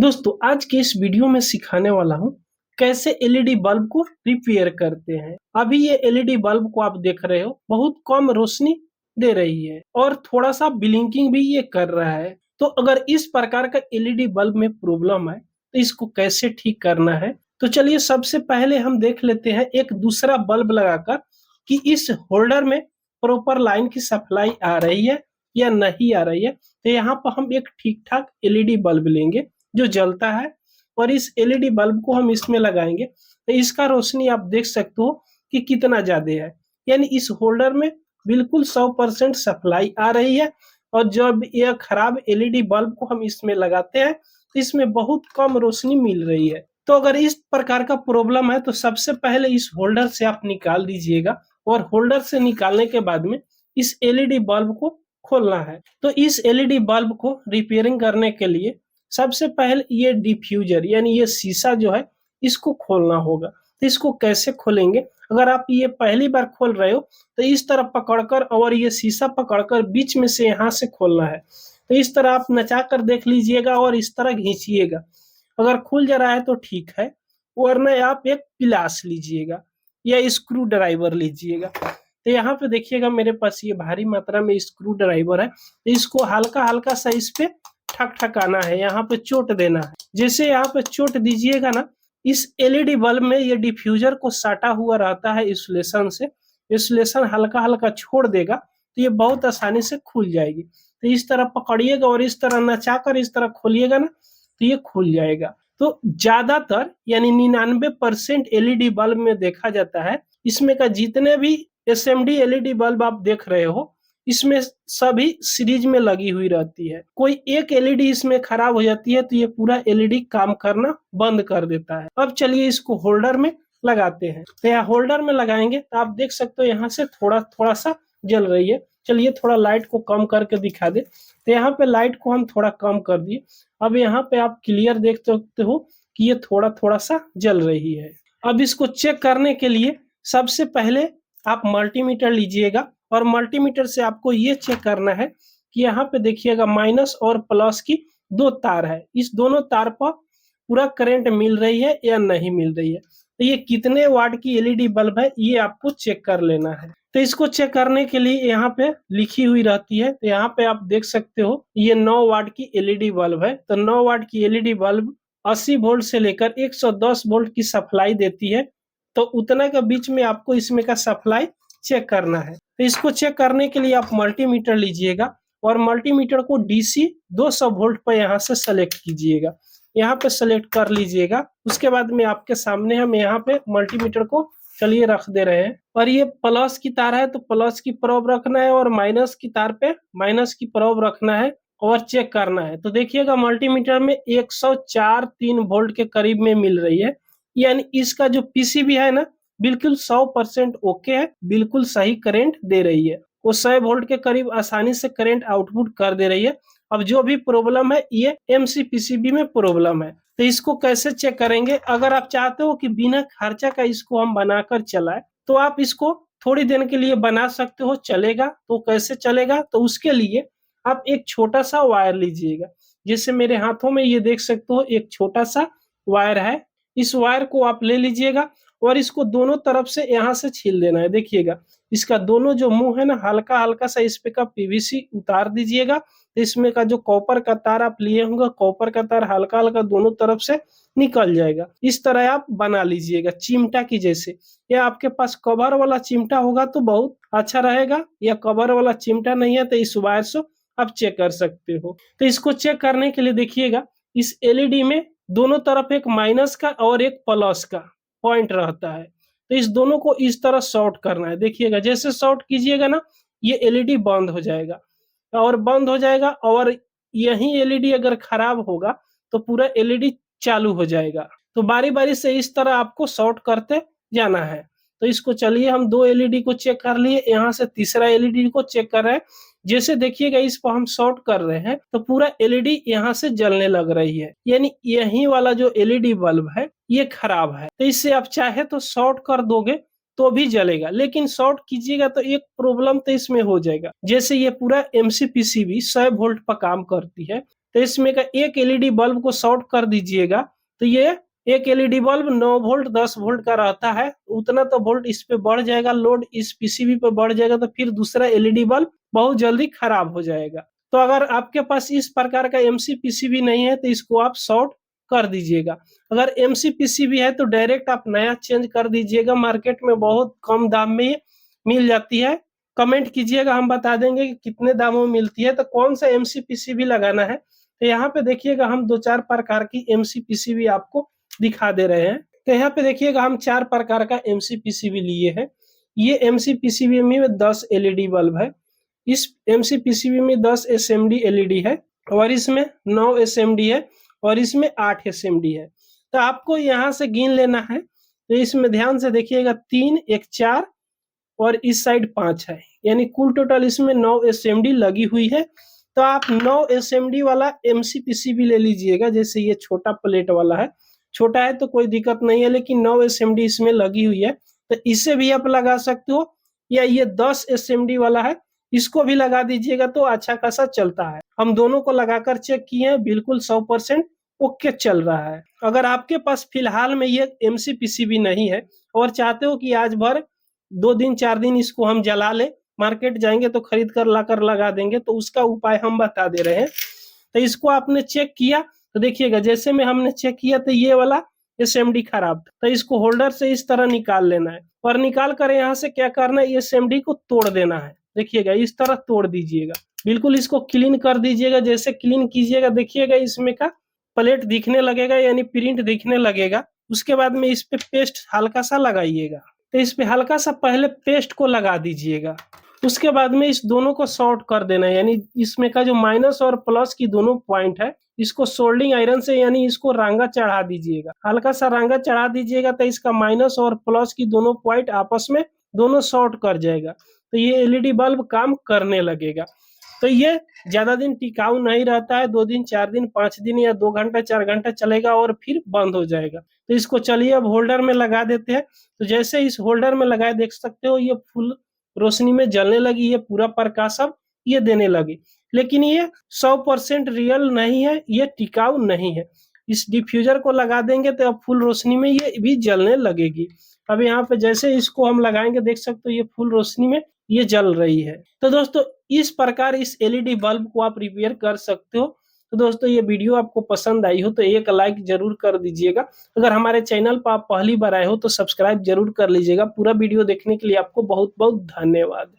दोस्तों आज के इस वीडियो में सिखाने वाला हूँ कैसे एलईडी बल्ब को रिपेयर करते हैं। अभी ये एलईडी बल्ब को आप देख रहे हो बहुत कम रोशनी दे रही है और थोड़ा सा ब्लिंकिंग भी ये कर रहा है। तो अगर इस प्रकार का एलईडी बल्ब में प्रॉब्लम है तो इसको कैसे ठीक करना है। तो चलिए सबसे पहले हम देख लेते हैं एक दूसरा बल्ब लगाकर कि इस होल्डर में प्रॉपर लाइन की सप्लाई आ रही है या नहीं आ रही है। तो यहाँ पर हम एक ठीक ठाक एलईडी बल्ब लेंगे जो जलता है और इस एलईडी बल्ब को हम इसमें लगाएंगे तो इसका रोशनी आप देख सकते हो कि कितना ज्यादा है। यानी इस होल्डर में बिल्कुल 100% सप्लाई आ रही है और जब यह खराब एलईडी बल्ब को हम इसमें लगाते हैं तो इसमें बहुत कम रोशनी मिल रही है। तो अगर इस प्रकार का प्रॉब्लम है तो सबसे पहले इस होल्डर से आप निकाल दीजिएगा और होल्डर से निकालने के बाद में इस एलईडी बल्ब को खोलना है। तो इस एलईडी बल्ब को रिपेयरिंग करने के लिए सबसे पहले ये डिफ्यूजर यानी ये शीशा जो है इसको खोलना होगा। तो इसको कैसे खोलेंगे, अगर आप ये पहली बार खोल रहे हो तो इस तरह पकड़कर और ये शीशा पकड़कर बीच में से यहाँ से खोलना है। तो इस तरह आप नचा कर देख लीजिएगा और इस तरह घींचिएगा। अगर खुल जा रहा है तो ठीक है, वरना आप एक पिलास लीजिएगा या स्क्रू ड्राइवर लीजिएगा। तो यहाँ पे देखिएगा मेरे पास ये भारी मात्रा में स्क्रू ड्राइवर है। तो इसको हल्का हल्का सा इस पे ठक ठकाना है, यहाँ पे चोट देना है। जैसे यहाँ पे चोट दीजिएगा ना, इस एलईडी बल्ब में ये डिफ्यूजर को साटा हुआ रहता है इंसुलेशन से। इंसुलेशन हल्का हल्का छोड़ देगा तो ये बहुत आसानी से खुल जाएगी। तो इस तरह पकड़िएगा और इस तरह नचाकर इस तरह खोलिएगा ना तो ये खुल जाएगा। तो ज्यादातर यानी 99% एलईडी बल्ब में देखा जाता है इसमें का जितने भी एसएमडी एलईडी बल्ब आप देख रहे हो इसमें सभी सीरीज में लगी हुई रहती है। कोई एक एलईडी इसमें खराब हो जाती है तो ये पूरा एलईडी काम करना बंद कर देता है। अब चलिए इसको होल्डर में लगाते हैं। तो यहाँ होल्डर में लगाएंगे तो आप देख सकते हो यहाँ से थोड़ा थोड़ा सा जल रही है। चलिए थोड़ा लाइट को कम करके दिखा दे। तो यहाँ पे लाइट को हम थोड़ा कम कर दिए। अब यहाँ पे आप क्लियर देख सकते हो कि ये थोड़ा थोड़ा सा जल रही है। अब इसको चेक करने के लिए सबसे पहले आप मल्टीमीटर लीजिएगा और मल्टीमीटर से आपको ये चेक करना है कि यहाँ पे देखिएगा माइनस और प्लस की दो तार है, इस दोनों तार पर पूरा करंट मिल रही है या नहीं मिल रही है। तो ये कितने वाट की एलईडी बल्ब है ये आपको चेक कर लेना है। तो इसको चेक करने के लिए यहाँ पे लिखी हुई रहती है। तो यहाँ पे आप देख सकते हो ये 9 वाट की एलईडी बल्ब है। तो 9 वाट की एलईडी बल्ब 80 वोल्ट से लेकर 110 वोल्ट की सप्लाई देती है। तो उतना के बीच में आपको इसमें का सप्लाई चेक करना है। तो इसको चेक करने के लिए आप मल्टीमीटर लीजिएगा और मल्टीमीटर को डीसी 200 वोल्ट पर यहाँ से सेलेक्ट कीजिएगा। यहाँ पे सेलेक्ट कर लीजिएगा। उसके बाद में आपके सामने हम यहाँ पे मल्टीमीटर को चलिए रख दे रहे हैं और ये प्लस की तार है तो प्लस की प्रोब रखना है और माइनस की तार पे माइनस की प्रोब रखना है और चेक करना है। तो देखिएगा मल्टीमीटर में 104-3 वोल्ट के करीब में मिल रही है। यानी इसका जो पीसीबी है ना बिल्कुल 100% ओके है, बिल्कुल सही करंट दे रही है। वो 100 वोल्ट के करीब आसानी से करंट आउटपुट कर दे रही है। अब जो भी प्रॉब्लम है ये एमसी पीसीबी में प्रॉब्लम है। तो इसको कैसे चेक करेंगे, अगर आप चाहते हो कि बिना खर्चा का इसको हम बनाकर चलाए तो आप इसको थोड़ी देर के लिए बना सकते हो, चलेगा। तो कैसे चलेगा, तो उसके लिए आप एक छोटा सा वायर लीजिएगा। जैसे मेरे हाथों में ये देख सकते हो एक छोटा सा वायर है। इस वायर को आप ले लीजिएगा और इसको दोनों तरफ से यहाँ से छील देना है। देखिएगा इसका दोनों जो मुंह है ना हल्का हल्का सा इस पे का पीवीसी उतार दीजिएगा। तो इसमें का जो कॉपर का तार आप लिए होंगे कॉपर का तार हल्का हल्का दोनों तरफ से निकल जाएगा। इस तरह आप बना लीजिएगा चिमटा की जैसे। या आपके पास कवर वाला चिमटा होगा तो बहुत अच्छा रहेगा, या कवर वाला चिमटा नहीं है तो इस वायर से आप चेक कर सकते हो। तो इसको चेक करने के लिए देखिएगा इस एलईडी में दोनों तरफ एक माइनस का और एक प्लस का पॉइंट रहता है। तो इस दोनों को इस तरह शॉर्ट करना है। देखिएगा जैसे शॉर्ट कीजिएगा ना ये एलईडी बंद हो जाएगा और बंद हो जाएगा, और यही एलईडी अगर खराब होगा तो पूरा एलईडी चालू हो जाएगा। तो बारी बारी से इस तरह आपको शॉर्ट करते जाना है। तो इसको चलिए हम 2 एलईडी को चेक कर लिए, यहाँ से तीसरा एलईडी को चेक कर रहे हैं। जैसे देखिएगा इस पर हम शॉर्ट कर रहे हैं तो पूरा एलईडी यहाँ से जलने लग रही है। यानी यही वाला जो एलईडी बल्ब है ये खराब है। तो इससे आप चाहे तो शॉर्ट कर दोगे तो भी जलेगा, लेकिन शॉर्ट कीजिएगा तो एक प्रॉब्लम तो इसमें हो जाएगा। जैसे ये पूरा एमसीपीसीबी 100 वोल्ट पर काम करती है तो इसमें का एक एलईडी बल्ब को शॉर्ट कर दीजिएगा तो ये एक एलईडी बल्ब 9 वोल्ट 10 वोल्ट का रहता है, उतना तो वोल्ट इस पे बढ़ जाएगा, लोड इस पीसीबी पे बढ़ जाएगा तो फिर दूसरा एलईडी बल्ब बहुत जल्दी खराब हो जाएगा। तो अगर आपके पास इस प्रकार का एमसी पीसीबी नहीं है तो इसको आप शॉर्ट कर दीजिएगा। अगर एमसी पीसीबी है तो डायरेक्ट आप नया चेंज कर दीजिएगा, मार्केट में बहुत कम दाम में मिल जाती है। कमेंट कीजिएगा, हम बता देंगे कि कितने दामों में मिलती है। तो कौन सा एमसी पीसीबी लगाना है, तो यहाँ पे देखिएगा हम 2-4 प्रकार की एमसी पीसीबी आपको दिखा दे रहे हैं। तो यहाँ पे देखिएगा हम 4 प्रकार का एमसी पीसीबी लिए हैं। ये एमसी पीसीबी में 10 एलईडी बल्ब है, इस एमसी पीसीबी में 10 एसएमडी एलईडी है और इसमें 9 एसएमडी है और इसमें 8 एसएमडी है। तो आपको यहाँ से गिन लेना है। तो इसमें ध्यान से देखिएगा 3 1 4 और इस साइड 5 है, यानी कुल टोटल इसमें 9 एसएमडी लगी हुई है। तो आप 9 एसएमडी वाला एमसी पीसीबी ले लीजिएगा। जैसे ये छोटा प्लेट वाला है, छोटा है तो कोई दिक्कत नहीं है, लेकिन 9 एसएमडी इसमें लगी हुई है तो इसे भी आप लगा सकते हो, या ये 10 एसएमडी वाला है इसको भी लगा दीजिएगा तो अच्छा खासा चलता है। हम दोनों को लगाकर चेक किए हैं, बिल्कुल 100% ओके चल रहा है। अगर आपके पास फिलहाल में ये एमसी पीसीबी नहीं है और चाहते हो कि आज भर 2 दिन 4 दिन इसको हम जला ले, मार्केट जाएंगे तो खरीद कर लाकर लगा देंगे, तो उसका उपाय हम बता दे रहे हैं। तो इसको आपने चेक किया तो देखिएगा जैसे में हमने चेक किया तो ये वाला एसएमडी खराब था, तो इसको होल्डर से इस तरह निकाल लेना है और निकाल कर यहाँ से क्या करना है, एसएमडी को तोड़ देना है। देखिएगा इस तरह तोड़ दीजिएगा, बिल्कुल इसको क्लीन कर दीजिएगा। जैसे क्लीन कीजिएगा देखिएगा इसमें का प्लेट दिखने लगेगा, यानी प्रिंट दिखने लगेगा। उसके बाद में इस पे पेस्ट हल्का सा लगाइएगा। तो इस पे हल्का सा पहले पेस्ट को लगा दीजिएगा, उसके बाद में इस दोनों को शॉर्ट कर देना है, यानी इसमें का जो माइनस और प्लस की दोनों पॉइंट है इसको सोल्डिंग आयरन से यानी इसको रांगा चढ़ा दीजिएगा, हल्का सा रांगा चढ़ा दीजिएगा। तो इसका माइनस और प्लस की दोनों पॉइंट आपस में दोनों शॉर्ट कर जाएगा, तो ये एलईडी बल्ब काम करने लगेगा। तो ये ज्यादा दिन टिकाऊ नहीं रहता है, 2 दिन 4 दिन 5 दिन या 2 घंटा 4 घंटा चलेगा और फिर बंद हो जाएगा। तो इसको चलिए अब होल्डर में लगा देते हैं। तो जैसे इस होल्डर में लगाए देख सकते हो ये फुल रोशनी में जलने लगी, ये पूरा प्रकाश अब ये देने लगी, लेकिन ये 100% रियल नहीं है, ये टिकाऊ नहीं है। इस डिफ्यूजर को लगा देंगे तो अब फुल रोशनी में ये भी जलने लगेगी। अब यहाँ पे जैसे इसको हम लगाएंगे देख सकते हो ये फुल रोशनी में ये जल रही है। तो दोस्तों इस प्रकार इस एलईडी बल्ब को आप रिपेयर कर सकते हो। तो दोस्तों ये वीडियो आपको पसंद आई हो तो एक लाइक जरूर कर दीजिएगा। अगर हमारे चैनल पर आप पहली बार आए हो तो सब्सक्राइब जरूर कर लीजिएगा। पूरा वीडियो देखने के लिए आपको बहुत बहुत धन्यवाद।